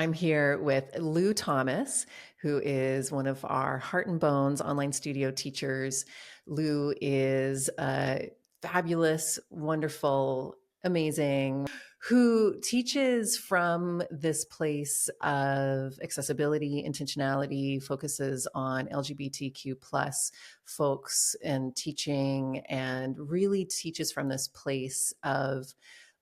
I'm here with Lou Thomas, who is one of our Heart and Bones online studio teachers. Lou is a fabulous, wonderful, amazing, who teaches from this place of accessibility, intentionality, focuses on LGBTQ plus folks and teaching, and really teaches from this place of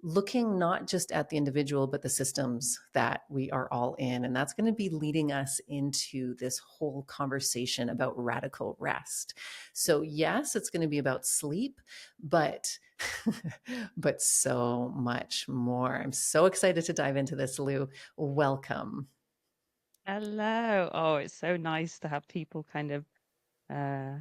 looking not just at the individual, but the systems that we are all in. And that's going to be leading us into this whole conversation about radical rest. So, yes, it's going to be about sleep, but but so much more. I'm so excited to dive into this, Lou. Welcome. Hello. Oh, it's so nice to have people kind of uh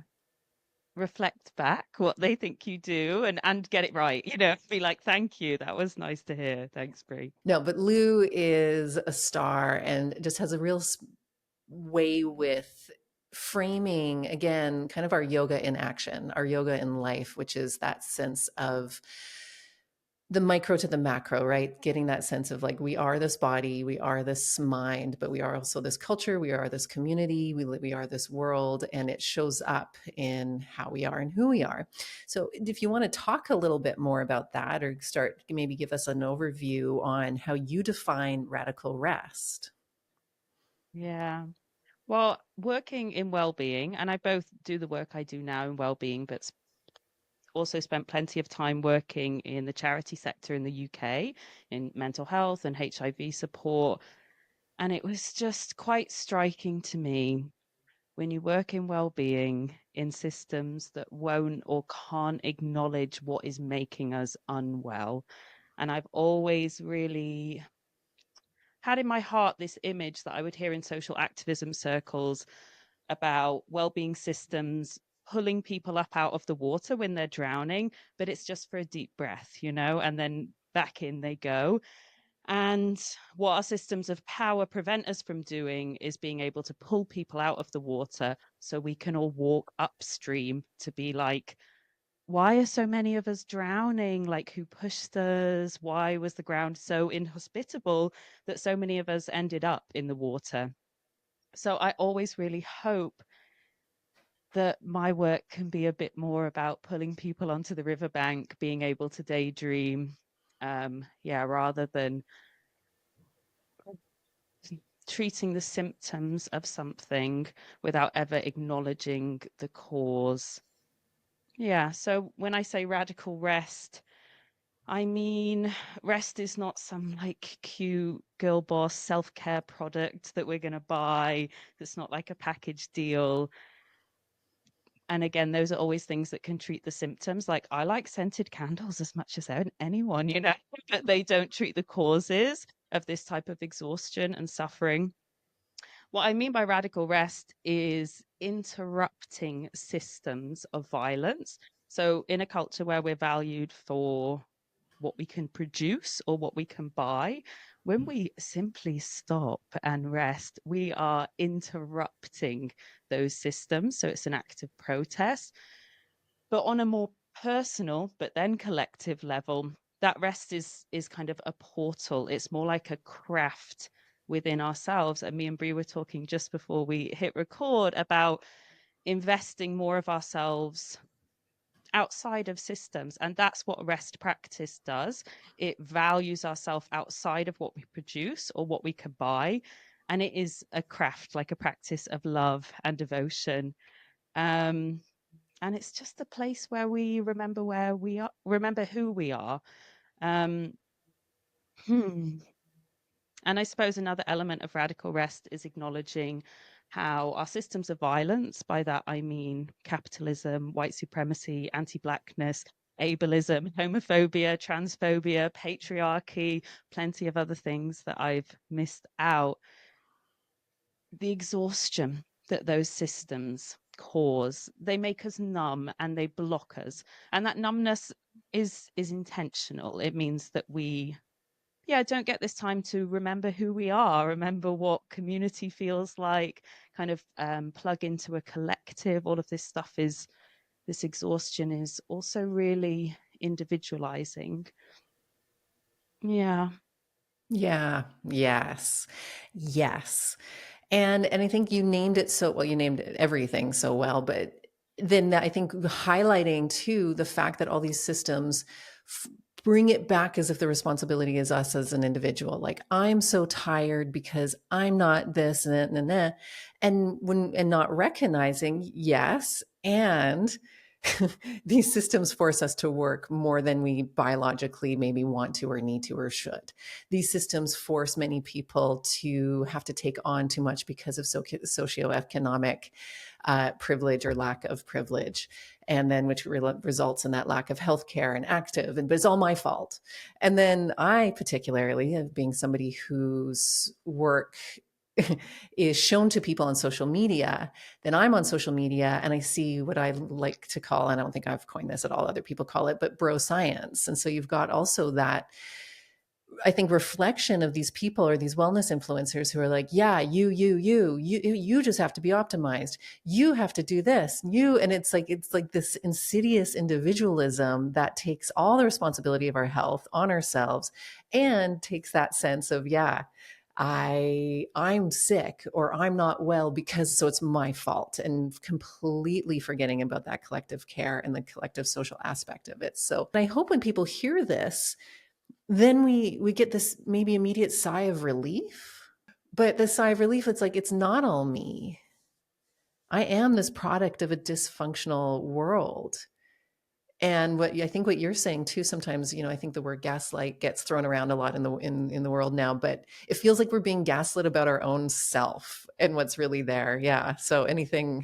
reflect back what they think you do and get it right, be like, thank you. That was nice to hear. Thanks, Brie. No, but Lou is a star and just has a real way with framing, again, kind of our yoga in action, our yoga in life, which is that sense of the micro to the macro, right? Getting that sense of like, we are this body, we are this mind, but we are also this culture, we are this community, we are this world, and it shows up in how we are and who we are. So if you want to talk a little bit more about that, or start, maybe give us an overview on how you define radical rest. Yeah. Well, working in well-being, and I both do the work I do now in well-being, but also spent plenty of time working in the charity sector in the UK in mental health and HIV support. And it was just quite striking to me when you work in well-being in systems that won't or can't acknowledge what is making us unwell. And I've always really had in my heart this image that I would hear in social activism circles about well-being systems pulling people up out of the water when they're drowning, but it's just for a deep breath, and then back in they go. And what our systems of power prevent us from doing is being able to pull people out of the water so we can all walk upstream to be like, why are so many of us drowning? Like, who pushed us? Why was the ground so inhospitable that so many of us ended up in the water? So I always really hope that my work can be a bit more about pulling people onto the riverbank, being able to daydream, yeah, rather than treating the symptoms of something without ever acknowledging the cause. Yeah, so when I say radical rest, I mean, rest is not some like cute girl boss self-care product that we're going to buy. It's not like a package deal. And again, those are always things that can treat the symptoms. Like I like scented candles as much as anyone, but they don't treat the causes of this type of exhaustion and suffering. What I mean by radical rest is interrupting systems of violence. So, in a culture where we're valued for what we can produce or what we can buy, when we simply stop and rest, we are interrupting those systems. So, it's an act of protest. But on a more personal, but then collective level, that rest is kind of a portal. It's more like a craft within ourselves. And me and Brie were talking just before we hit record about investing more of ourselves outside of systems. And that's what rest practice does. It values ourselves outside of what we produce or what we can buy. And it is a craft, like a practice of love and devotion. Um, and it's just a place where we remember where we are, remember who we are. Um, hmm. And I suppose another element of radical rest is acknowledging how our systems of violence, by that I mean capitalism, white supremacy, anti Blackness, ableism, homophobia, transphobia, patriarchy, plenty of other things that I've missed out, the exhaustion that those systems cause, they make us numb and they block us. And that numbness is intentional. It means that we, yeah, don't get this time to remember who we are, remember what community feels like, kind of plug into a collective. All of this stuff is, this exhaustion is also really individualizing. Yeah. Yeah. Yes. Yes. And I think you named it so well, you named everything so well, but then I think highlighting too the fact that all these systems f- bring it back as if the responsibility is us as an individual. Like I'm so tired because I'm not this and when and not recognizing, yes, and these systems force us to work more than we biologically maybe want to or need to or should. These systems force many people to have to take on too much because of socioeconomic privilege or lack of privilege, and then which results in that lack of healthcare and active. And but it's all my fault. And then I particularly, being somebody whose work is shown to people on social media, then I'm on social media and I see what I like to call, and I don't think I've coined this at all, other people call it, but bro science. And so you've got also that, I think, reflection of these people or these wellness influencers who are like, yeah, you just have to be optimized. You have to do this. And it's like this insidious individualism that takes all the responsibility of our health on ourselves and takes that sense of, yeah, I'm sick or I'm not well because so it's my fault, and completely forgetting about that collective care and the collective social aspect of it. So I hope when people hear this, then we get this maybe immediate sigh of relief. But the sigh of relief, it's like it's not all me. I am this product of a dysfunctional world. And what I think what you're saying too, sometimes, I think the word gaslight gets thrown around a lot in the world now, but it feels like we're being gaslit about our own self and what's really there. Yeah. So anything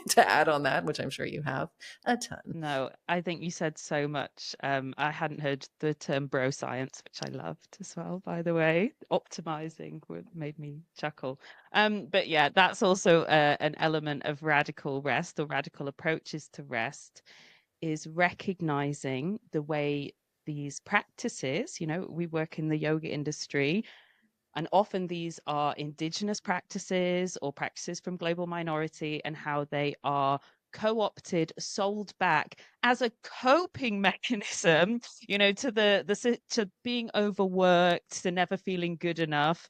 to add on that, which I'm sure you have a ton. No, I think you said so much. I hadn't heard the term bro science, which I loved as well, by the way. Optimizing made me chuckle. But yeah, that's also an element of radical rest or radical approaches to rest, is recognizing the way these practices, we work in the yoga industry, and often these are indigenous practices or practices from global minority, and how they are co-opted, sold back as a coping mechanism, to to being overworked, to never feeling good enough,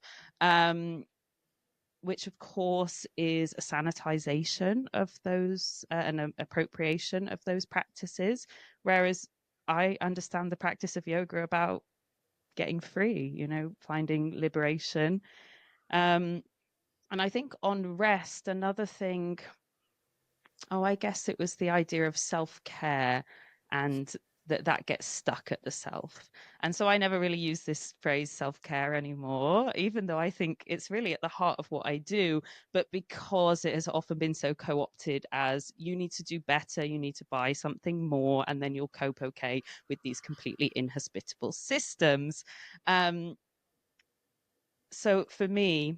which of course is a sanitization of those and an appropriation of those practices. Whereas I understand the practice of yoga about getting free, finding liberation. Um, and I think on rest, another thing, I guess it was the idea of self-care, and that gets stuck at the self. And so I never really use this phrase self-care anymore, even though I think it's really at the heart of what I do, but because it has often been so co-opted as you need to do better, you need to buy something more, and then you'll cope okay with these completely inhospitable systems. Um, so for me,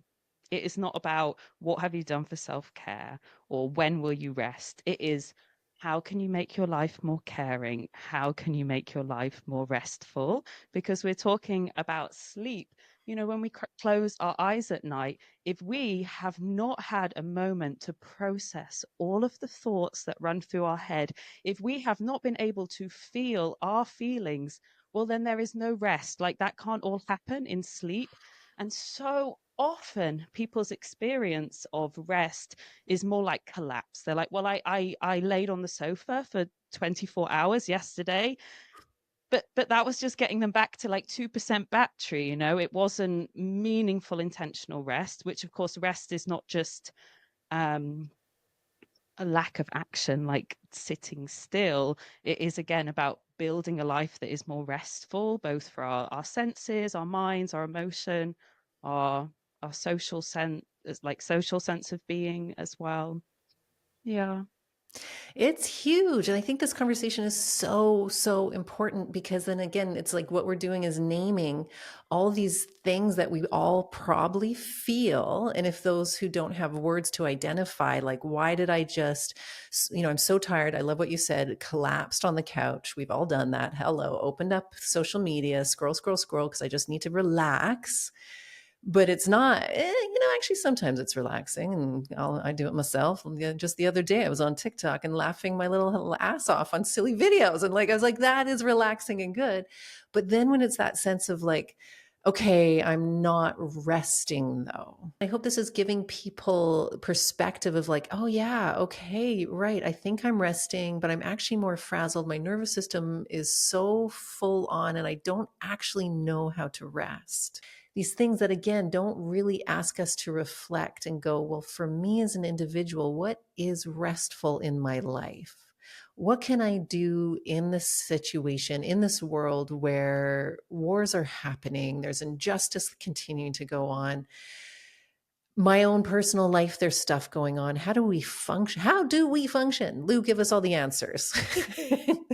it is not about what have you done for self-care or when will you rest. It is, how can you make your life more caring? How can you make your life more restful? Because we're talking about sleep. When we close our eyes at night, if we have not had a moment to process all of the thoughts that run through our head, if we have not been able to feel our feelings, well, then there is no rest. Like that can't all happen in sleep. And so often people's experience of rest is more like collapse. They're like, well, I laid on the sofa for 24 hours yesterday, but that was just getting them back to like 2% battery. It wasn't meaningful intentional rest, which of course rest is not just um a lack of action, like sitting still. It is again about building a life that is more restful, both for our senses, our minds, our emotion, our our social sense, like social sense of being as well. Yeah. It's huge. And I think this conversation is so, so important because then again, it's like what we're doing is naming all these things that we all probably feel. And if those who don't have words to identify, like, why did I just, I'm so tired. I love what you said, collapsed on the couch. We've all done that. Hello, opened up social media, scroll, because I just need to relax, but it's not, actually sometimes it's relaxing, and I do it myself. Just the other day I was on TikTok and laughing my little ass off on silly videos, and like I was like, that is relaxing and good. But then when it's that sense of like, Okay, I'm not resting though. I hope this is giving people perspective of like, oh yeah, okay, right. I think I'm resting, but I'm actually more frazzled. My nervous system is so full on and I don't actually know how to rest. These things that again don't really ask us to reflect and go, well, for me as an individual, what is restful in my life? What can I do in this situation, in this world where wars are happening, there's injustice continuing to go on? My own personal life, there's stuff going on. How do we function? How do we function? Lou, give us all the answers.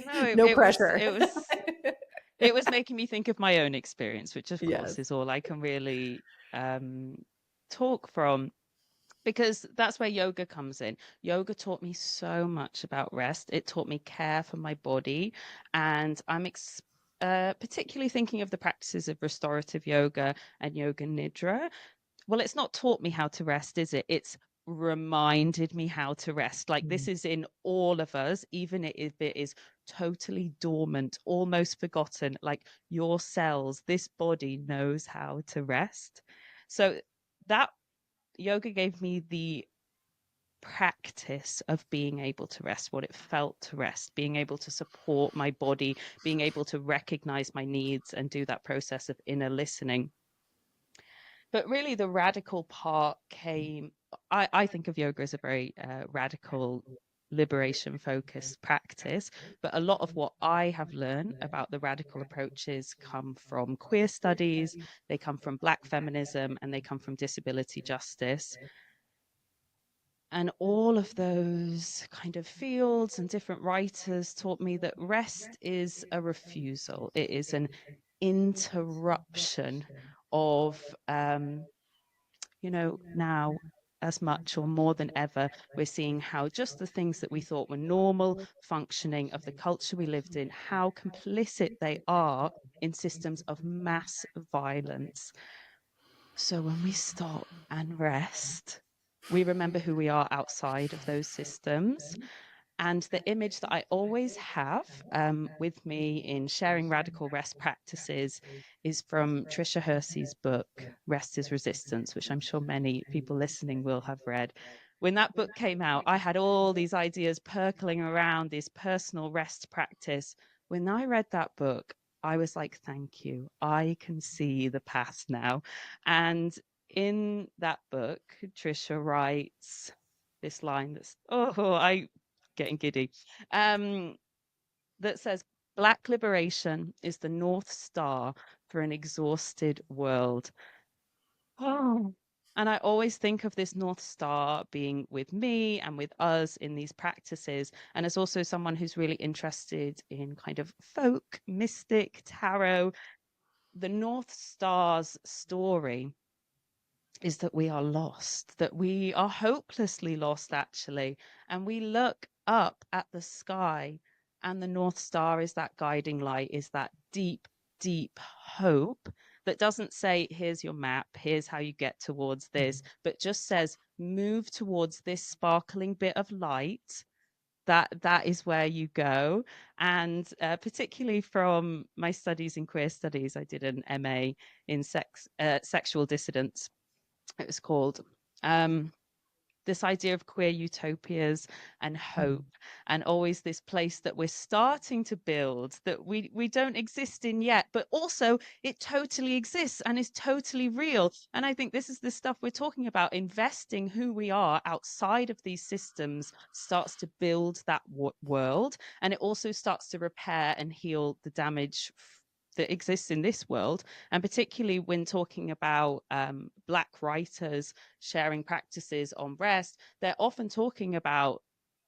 No, No pressure. it was making me think of my own experience, which of course Yes. is all I can really um, talk from, because that's where yoga comes in. Yoga taught me so much about rest. It taught me care for my body, and particularly thinking of the practices of restorative yoga and yoga nidra. Well, it's not taught me how to rest, is it? It's reminded me how to rest. Like this is in all of us, even if it is totally dormant, almost forgotten, like your cells, this body knows how to rest. So that yoga gave me the practice of being able to rest, what it felt to rest, being able to support my body, being able to recognize my needs and do that process of inner listening. But really, the radical part came. I think of yoga as a very radical, liberation focused practice. But a lot of what I have learned about the radical approaches come from queer studies, they come from Black feminism, and they come from disability justice. And all of those kind of fields and different writers taught me that rest is a refusal, it is an interruption of now as much or more than ever, we're seeing how just the things that we thought were normal functioning of the culture we lived in, how complicit they are in systems of mass violence. So when we stop and rest, we remember who we are outside of those systems. And the image that I always have with me in sharing radical rest practices is from Tricia Hersey's book, Rest is Resistance, which I'm sure many people listening will have read. When that book came out, I had all these ideas percolating around this personal rest practice. When I read that book, I was like, thank you. I can see the path now. And in that book, Tricia writes this line that's, I getting giddy, um, that says, Black liberation is the North Star for an exhausted world. Oh. And I always think of this North Star being with me and with us in these practices. And as also someone who's really interested in kind of folk, mystic, tarot, the North Star's story is that we are lost, that we are hopelessly lost, actually. And we look up at the sky, and the North Star is that guiding light, is that deep, deep hope that doesn't say, here's your map, here's how you get towards this, but just says, move towards this sparkling bit of light. That is where you go. And particularly from my studies in queer studies, I did an MA in sexual dissidence, it was called. Um, this idea of queer utopias and hope, and always this place that we're starting to build that we don't exist in yet, but also it totally exists and is totally real. And I think this is the stuff we're talking about. Investing who we are outside of these systems starts to build that world, and it also starts to repair and heal the damage that exists in this world. And particularly when talking about Black writers sharing practices on rest, they're often talking about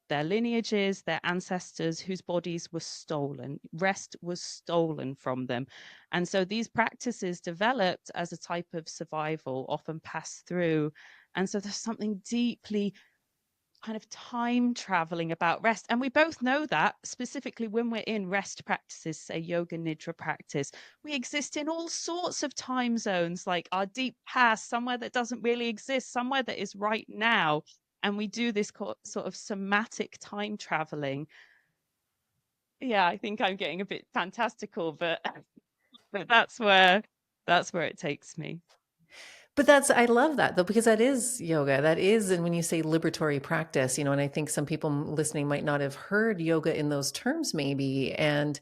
their lineages, their ancestors whose bodies were stolen. Rest was stolen from them. And so these practices developed as a type of survival, often passed through. And so there's something deeply kind of time traveling about rest. And we both know that specifically when we're in rest practices, say yoga nidra practice, we exist in all sorts of time zones, like our deep past, somewhere that doesn't really exist, somewhere that is right now. And we do this sort of somatic time traveling. Yeah, I think I'm getting a bit fantastical, but but that's where That's where it takes me. But that's I love that though, because that is yoga. That is, and when you say liberatory practice, and I think some people listening might not have heard yoga in those terms, maybe. And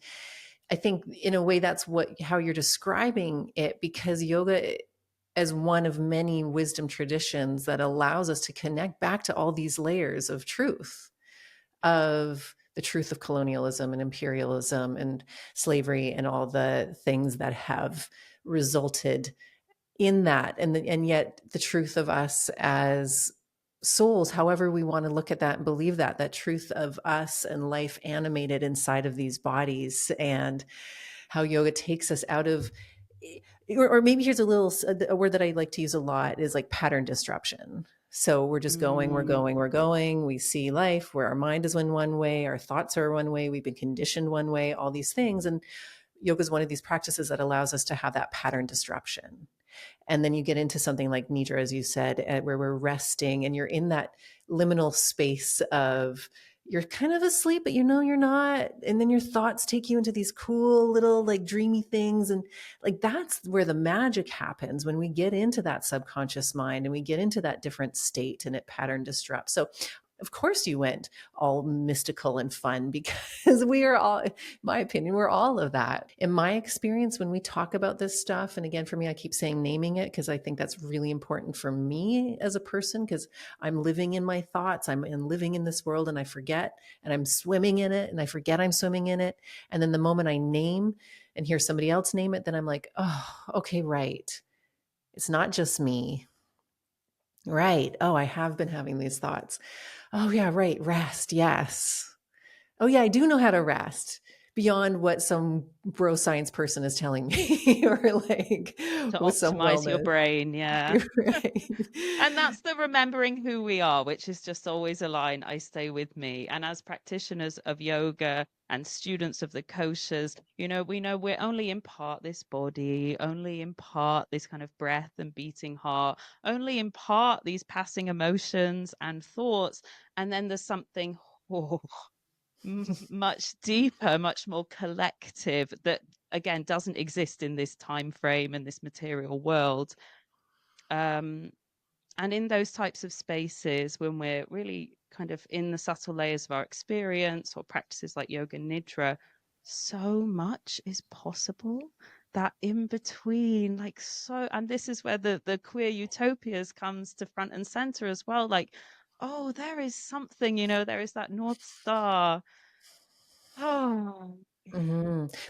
I think in a way that's what how you're describing it, because yoga as one of many wisdom traditions that allows us to connect back to all these layers of truth, of the truth of colonialism and imperialism and slavery and all the things that have resulted in that, and yet the truth of us as souls, however we want to look at that and believe that that truth of us and life animated inside of these bodies, and how yoga takes us out of, or maybe here's a word that I like to use a lot is like pattern disruption. So we're just going, we're Mm. going, we're going. We see life where our mind is in one way, our thoughts are one way, we've been conditioned one way, all these things. And yoga is one of these practices that allows us to have that pattern disruption. And then you get into something like nidra, as you said, where we're resting and you're in that liminal space of you're kind of asleep, but you're not. And then your thoughts take you into these cool little like dreamy things. And like that's where the magic happens when we get into that subconscious mind and we get into that different state and it pattern disrupts. So of course you went all mystical and fun because we are all, in my opinion, we're all of that. In my experience, when we talk about this stuff, and again, for me, I keep saying naming it because I think that's really important for me as a person because I'm living in my thoughts, living in this world and I forget, and I'm swimming in it and I forget I'm swimming in it. And then the moment I name and hear somebody else name it, then I'm like, oh, okay, right. It's not just me. Right. Oh, I have been having these thoughts. Oh, yeah, right. Rest. Yes. Oh, yeah, I do know how to rest beyond what some bro science person is telling me or like To with some optimize your wellness. brain, yeah. Right. And that's the remembering who we are, which is just always a line I stay with me. And as practitioners of yoga and students of the koshas, we know we're only in part this body, only in part this kind of breath and beating heart, only in part these passing emotions and thoughts. And then there's something oh, much deeper, much more collective that again doesn't exist in this time frame and this material world. Um, and in those types of spaces, when we're really kind of in the subtle layers of our experience or practices like yoga nidra, so much is possible that in between, like so, and this is where the queer utopias comes to front and center as well. Like, oh, there is something, there is that North Star. Oh,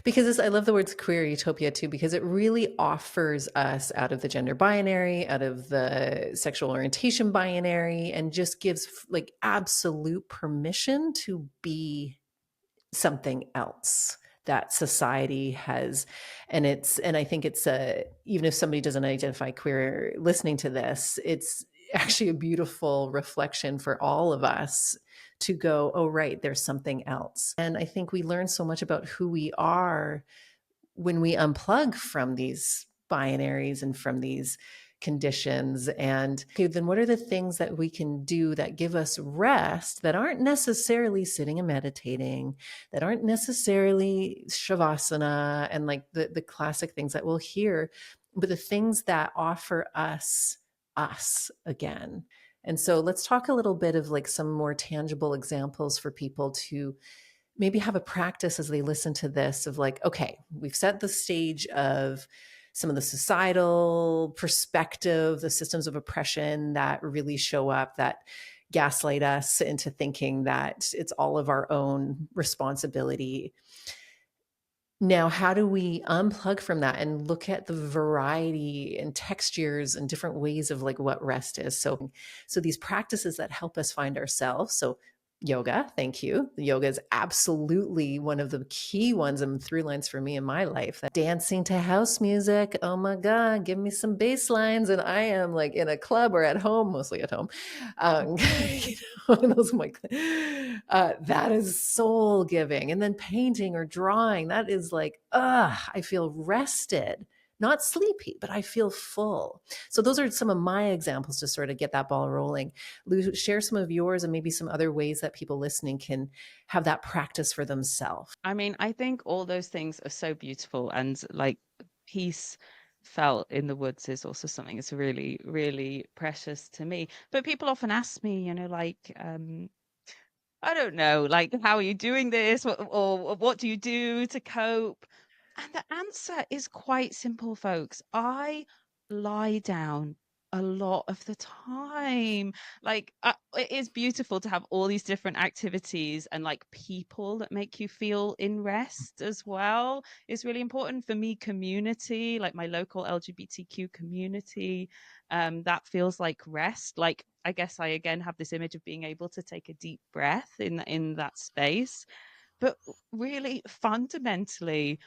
Because I love the words queer utopia too, because it really offers us out of the gender binary, out of the sexual orientation binary, and just gives like absolute permission to be something else that society has. And I think it's even if somebody doesn't identify queer listening to this, it's actually a beautiful reflection for all of us to go, oh right, there's something else. And I think we learn so much about who we are when we unplug from these binaries and from these conditions. And okay, then what are the things that we can do that give us rest, that aren't necessarily sitting and meditating, that aren't necessarily shavasana and like the classic things that we'll hear, but the things that offer us again. And so let's talk a little bit of like some more tangible examples for people to maybe have a practice as they listen to this of like, okay, we've set the stage of some of the societal perspective, the systems of oppression that really show up, that gaslight us into thinking that it's all of our own responsibility. Now, how do we unplug from that and look at the variety and textures and different ways of like what rest is? So these practices that help us find ourselves. So yoga, thank you. Yoga is absolutely one of the key ones and through lines for me in my life. That dancing to house music. Oh my God, give me some bass lines. And I am like in a club or at home, mostly at home. Those like, that is soul giving. And then painting or drawing, that is like, I feel rested, not sleepy, but I feel full. So those are some of my examples to sort of get that ball rolling. Lou, share some of yours and maybe some other ways that people listening can have that practice for themselves. I mean, I think all those things are so beautiful and like peace felt in the woods is also something that's really, really precious to me. But people often ask me, like, I don't know, like, how are you doing this? Or what do you do to cope? And the answer is quite simple, folks. I lie down a lot of the time. Like, it is beautiful to have all these different activities and like people that make you feel in rest as well. It's really important for me. Community, like my local LGBTQ community, that feels like rest. Like, I guess I again have this image of being able to take a deep breath in that space, but really fundamentally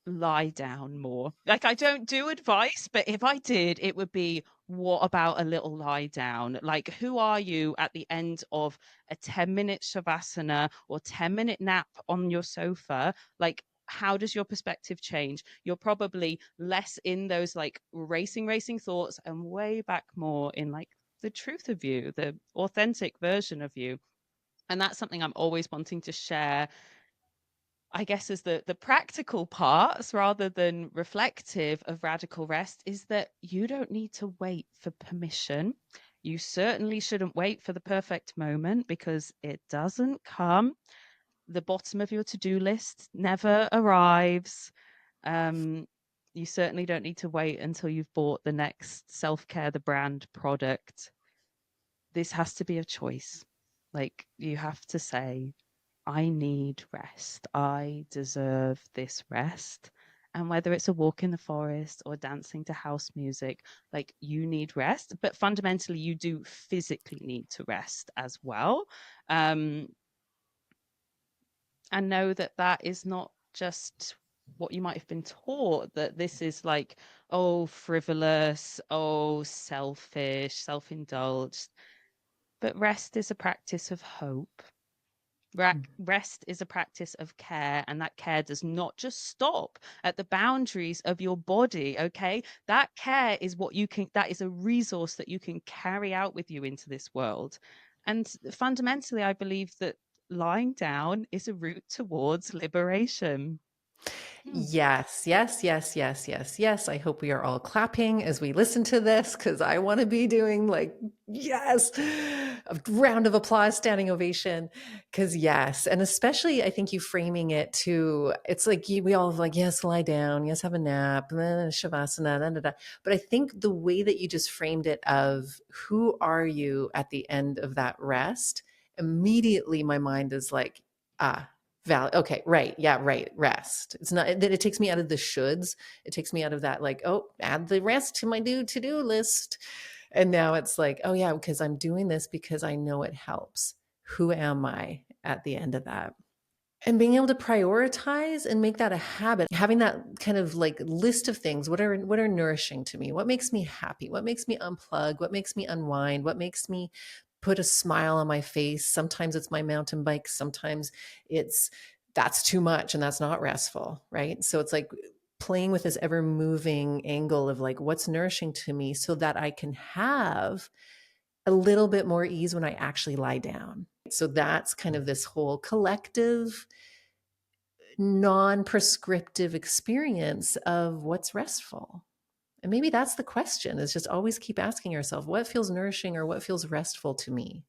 lie down more. Like, I don't do advice, but if I did, it would be, what about a little lie down? Like, who are you at the end of a 10-minute shavasana or 10-minute nap on your sofa? Like, how does your perspective change? You're probably less in those like racing thoughts and way back more in like the truth of you, the authentic version of you. And that's something I'm always wanting to share, I guess, as the practical parts rather than reflective of radical rest, is that you don't need to wait for permission. You certainly shouldn't wait for the perfect moment because it doesn't come. The bottom of your to-do list never arrives. Um, you certainly don't need to wait until you've bought the next self-care the brand product. This has to be a choice. Like, you have to say, I need rest. I deserve this rest. And whether it's a walk in the forest or dancing to house music, like, you need rest. But fundamentally, you do physically need to rest as well. Um, and know that that is not just what you might have been taught, that this is like, oh, frivolous, oh, selfish, self-indulged. But rest is a practice of hope. Rest is a practice of care, and that care does not just stop at the boundaries of your body. Okay, that care is what you can, that is a resource that you can carry out with you into this world. And fundamentally, I believe that lying down is a route towards liberation. Hmm. Yes, yes, yes, yes, yes, yes. I hope we are all clapping as we listen to this because I want to be doing like, yes, a round of applause, standing ovation. Because, yes. And especially, I think you framing it to, it's like we all have like, yes, lie down, yes, have a nap, shavasana, da, da, da. But I think the way that you just framed it of who are you at the end of that rest, immediately my mind is like, ah, valid. Okay, right. Yeah, right. Rest. It's not that it takes me out of the shoulds. It takes me out of that, like, oh, add the rest to my to-do list. And now it's like, oh yeah, because I'm doing this because I know it helps. Who am I at the end of that? And being able to prioritize and make that a habit, having that kind of like list of things, what are nourishing to me, what makes me happy, what makes me unplug, what makes me unwind, what makes me put a smile on my face. Sometimes it's my mountain bike, sometimes it's that's too much and that's not restful, right? So it's like playing with this ever moving angle of like what's nourishing to me so that I can have a little bit more ease when I actually lie down. So that's kind of this whole collective non-prescriptive experience of what's restful. And maybe that's the question, is just always keep asking yourself what feels nourishing or what feels restful to me.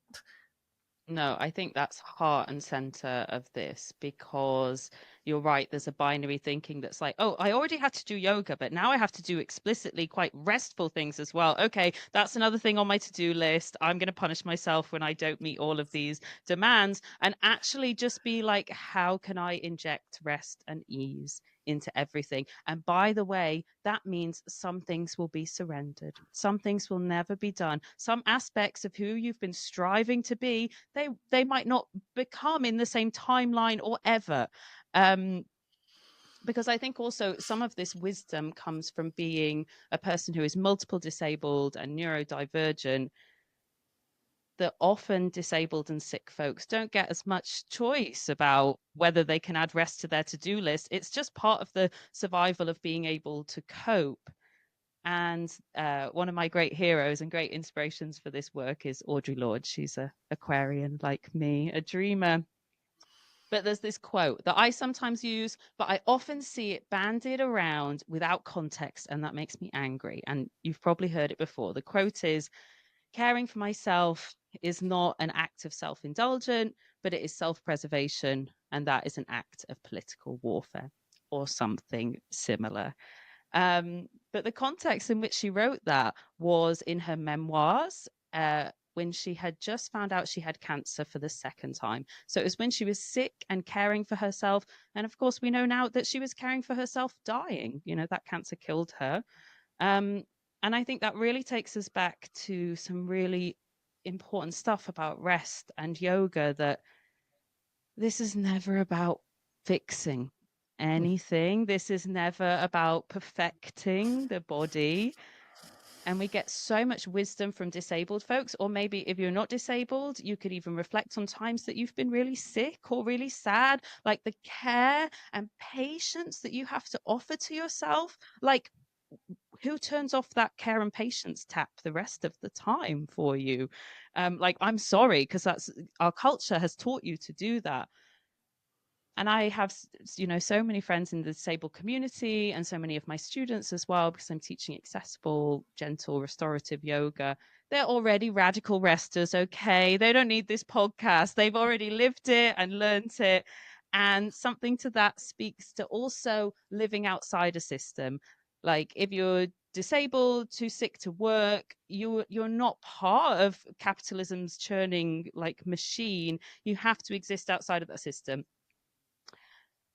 No, I think that's heart and center of this, because you're right. There's a binary thinking that's like, oh, I already had to do yoga, but now I have to do explicitly quite restful things as well. Okay, that's another thing on my to-do list. I'm going to punish myself when I don't meet all of these demands, and actually just be like, how can I inject rest and ease into everything? And by the way, that means some things will be surrendered. Some things will never be done. Some aspects of who you've been striving to be, they might not become in the same timeline or ever. Um, because I think also some of this wisdom comes from being a person who is multiple disabled and neurodivergent, that often disabled and sick folks don't get as much choice about whether they can add rest to their to-do list. It's just part of the survival of being able to cope. And one of my great heroes and great inspirations for this work is Audre Lorde. She's a Aquarian like me, a dreamer. But there's this quote that I sometimes use, but I often see it bandied around without context, and that makes me angry. And you've probably heard it before. The quote is, caring for myself is not an act of self indulgence, but it is self preservation. And that is an act of political warfare or something similar. But the context in which she wrote that was in her memoirs. When she had just found out she had cancer for the second time. So it was when she was sick and caring for herself. And of course, we know now that she was caring for herself dying. You know, that cancer killed her. Um, and I think that really takes us back to some really important stuff about rest and yoga, that this is never about fixing anything. This is never about perfecting the body. And we get so much wisdom from disabled folks. Or maybe if you're not disabled, you could even reflect on times that you've been really sick or really sad, like the care and patience that you have to offer to yourself. Like, who turns off that care and patience tap the rest of the time for you? Like, I'm sorry, because that's our culture has taught you to do that. And I have, so many friends in the disabled community, and so many of my students as well, because I'm teaching accessible, gentle, restorative yoga. They're already radical resters. Okay, they don't need this podcast. They've already lived it and learned it. And something to that speaks to also living outside a system. Like, if you're disabled, too sick to work, you're not part of capitalism's churning like machine. You have to exist outside of that system.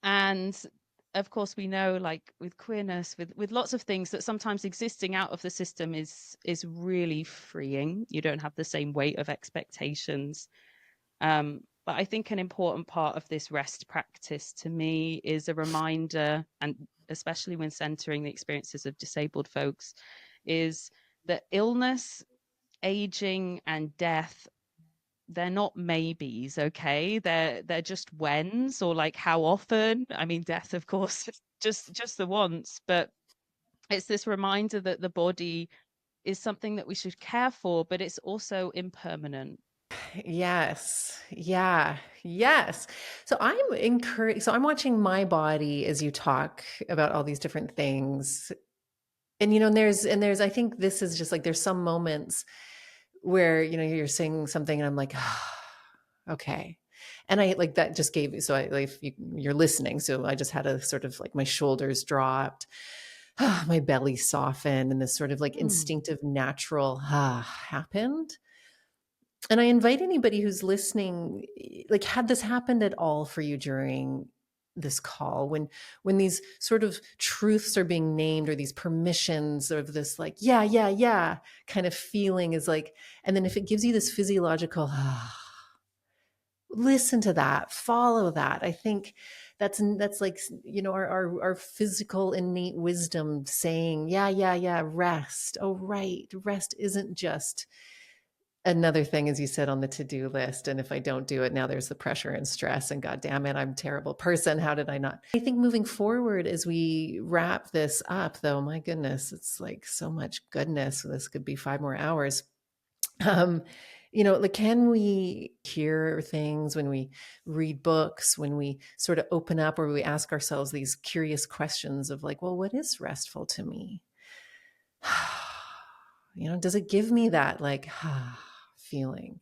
And of course, we know, like with queerness, with lots of things, that sometimes existing out of the system is really freeing. You don't have the same weight of expectations. But I think an important part of this rest practice to me is a reminder, and especially when centering the experiences of disabled folks, is that illness, aging, and death, they're not maybes. Okay, they're just whens, or like how often. I mean, death, of course, just the once. But it's this reminder that the body is something that we should care for, but it's also impermanent. Yes. Yeah. Yes. So I'm encouraged. So I'm watching my body as you talk about all these different things. And and there's I think this is just like there's some moments where you're saying something and I'm like, okay. And I like that just gave you so I like you're listening. So I just had a sort of like my shoulders dropped, my belly softened, and this sort of like Hmm. instinctive natural happened. And I invite anybody who's listening, like, had this happened at all for you during this call, when these sort of truths are being named, or these permissions of this like, yeah, yeah, yeah, kind of feeling is like, and then if it gives you this physiological, listen to that, follow that. I think that's like, our physical innate wisdom saying, yeah, yeah, yeah, rest. Oh, right. Rest isn't just another thing, as you said, on the to-do list. And if I don't do it now, there's the pressure and stress, and God damn it, I'm a terrible person. How did I not? I think moving forward as we wrap this up, though, my goodness, it's like so much goodness. This could be 5 more hours. Um, like, can we hear things when we read books, when we sort of open up, or we ask ourselves these curious questions of like, well, what is restful to me? Does it give me that like feeling?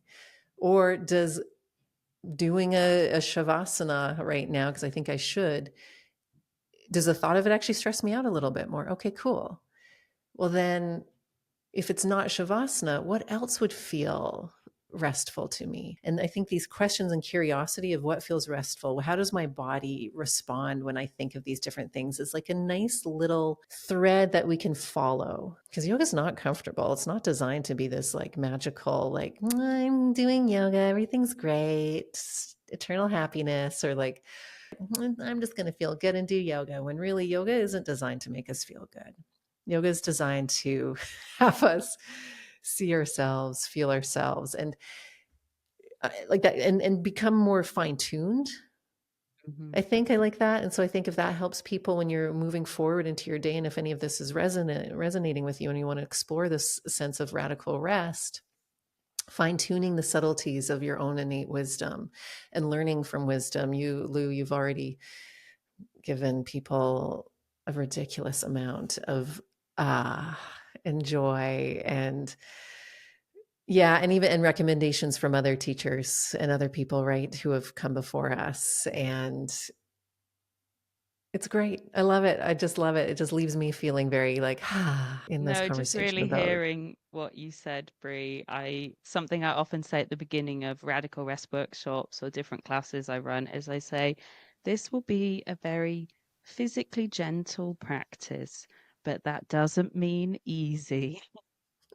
Or does doing a shavasana right now, because I think I should, does the thought of it actually stress me out a little bit more? Okay, cool. Well, then if it's not shavasana, what else would feel restful to me? And I think these questions and curiosity of what feels restful, how does my body respond when I think of these different things, is like a nice little thread that we can follow. Because yoga is not comfortable. It's not designed to be this like magical, like, I'm doing yoga, everything's great, eternal happiness, or like, I'm just going to feel good and do yoga, when really yoga isn't designed to make us feel good. Yoga is designed to have us see ourselves, feel ourselves, and like that, and become more fine tuned. Mhm. I think I like that. And so I think if that helps people when you're moving forward into your day, and if any of this is resonating with you and you want to explore this sense of radical rest, fine tuning the subtleties of your own innate wisdom and learning from wisdom. Lou, you've already given people a ridiculous amount of ah and joy and yeah, and even and recommendations from other teachers and other people, right, who have come before us. And it's great. I love it. I just love it. It just leaves me feeling very like in this No, just conversation really about hearing what you said, Brie. Something I often say at the beginning of radical rest workshops or different classes I run is I say, this will be a very physically gentle practice, but that doesn't mean easy.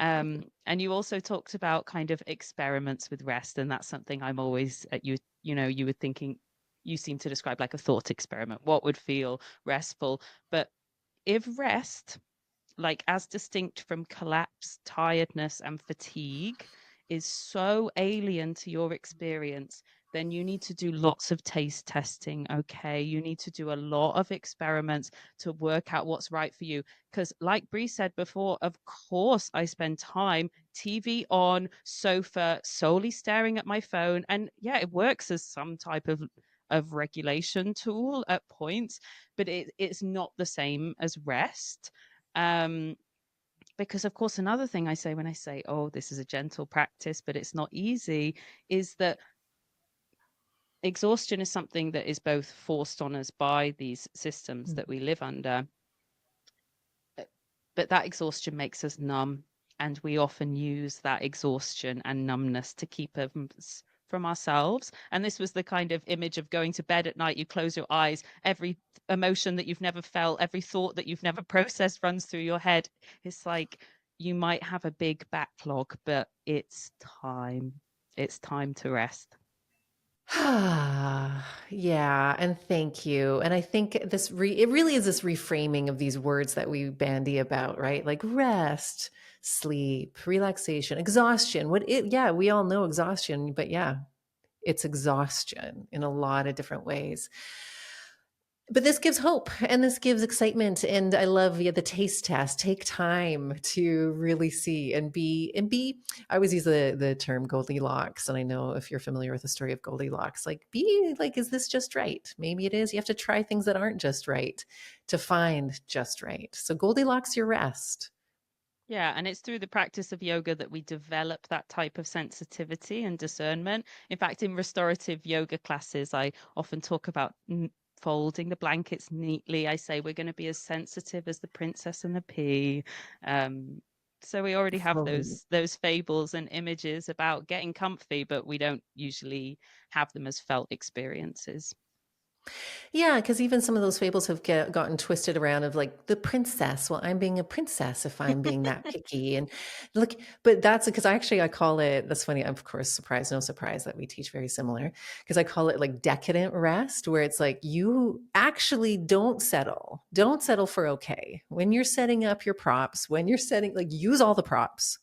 And you also talked about kind of experiments with rest, and that's something I'm always at you were thinking, you seem to describe like a thought experiment. What would feel restful? But if rest, like as distinct from collapse, tiredness, and fatigue, is so alien to your experience, then you need to do lots of taste testing. Okay. You need to do a lot of experiments to work out what's right for you. Because, like Bree said before, of course, I spend time TV on, sofa, solely staring at my phone. And yeah, it works as some type of regulation tool at points, but it's not the same as rest. um because of course another thing I say when I say, oh, this is a gentle practice but it's not easy, is that exhaustion is something that is both forced on us by these systems that we live under, but that exhaustion makes us numb, and we often use that exhaustion and numbness to keep us from ourselves. And this was the kind of image of going to bed at night, you close your eyes, every emotion that you've never felt, every thought that you've never processed runs through your head. It's like you might have a big backlog, but it's time to rest. yeah, and thank you. And I think it really is this reframing of these words that we bandy about, right? Like rest, sleep, relaxation, exhaustion. Yeah, we all know exhaustion, but yeah, it's exhaustion in a lot of different ways. But this gives hope and this gives excitement. And I love, yeah, the taste test. Take time to really see and be. I always use the term Goldilocks. And I know if you're familiar with the story of Goldilocks, like be like, is this just right? Maybe it is. You have to try things that aren't just right to find just right. So Goldilocks your rest. Yeah, and it's through the practice of yoga that we develop that type of sensitivity and discernment. In fact, in restorative yoga classes, I often talk about folding the blankets neatly. I say we're going to be as sensitive as the princess and the pea. Um, so we already have Fully. those fables and images about getting comfy, but we don't usually have them as felt experiences. Yeah, because even some of those fables have gotten twisted around of like the princess. Well, I'm being a princess if I'm being that picky. And look, but that's because I call it, that's funny. I'm, of course, surprised, no surprise that we teach very similar because I call it like decadent rest, where it's like you actually don't settle for okay. When you're setting up your props, when you're setting, like use all the props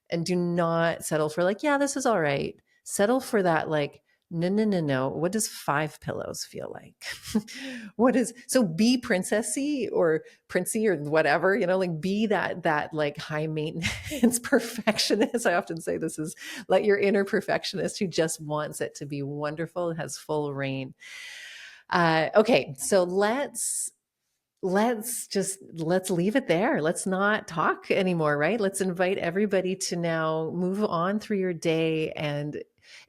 and do not settle for like, yeah, this is all right. Settle for that, like, no, no, no, no. What does five pillows feel like? What is so be princessy or princey or whatever, like be that like high maintenance perfectionist. I often say this is like your inner perfectionist who just wants it to be wonderful, has full reign. Okay, so let's leave it there. Let's not talk anymore, right? Let's invite everybody to now move on through your day and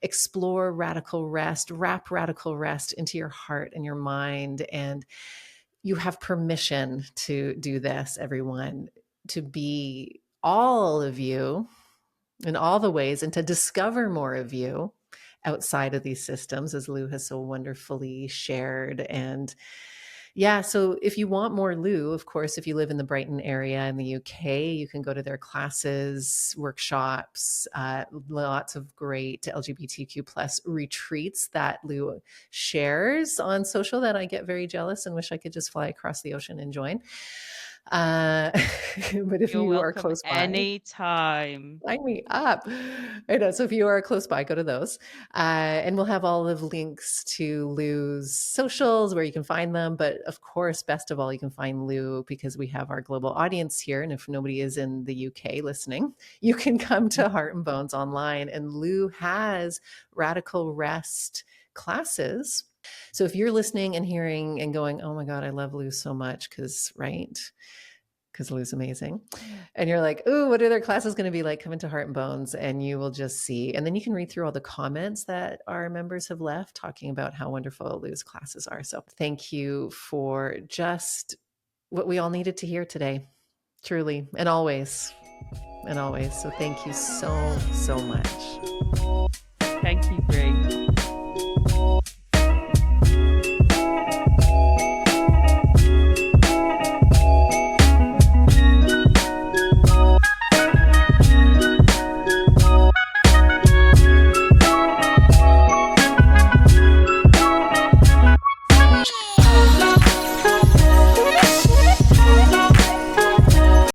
explore radical rest, wrap radical rest into your heart and your mind. And you have permission to do this, everyone, to be all of you in all the ways and to discover more of you outside of these systems, as Lou has so wonderfully shared. And yeah, so if you want more Lou, of course, if you live in the Brighton area in the UK, you can go to their classes, workshops, lots of great LGBTQ plus retreats that Lou shares on social that I get very jealous and wish I could just fly across the ocean and join. Uh, but if You're you are welcome close by, anytime. sign me up. I know. So if you are close by, go to those. And we'll have all of links to Lou's socials where you can find them. But of course, best of all, you can find Lou because we have our global audience here. And if nobody is in the UK listening, you can come to Heart and Bones online. And Lou has radical rest classes. So if you're listening and hearing and going, oh my God, I love Lou so much, because, right? Because Lou's amazing. And you're like, ooh, what are their classes going to be like? Come into Heart and Bones and you will just see. And then you can read through all the comments that our members have left talking about how wonderful Lou's classes are. So thank you for just what we all needed to hear today, truly, and always, and always. So thank you so, so much. Thank you, Brie.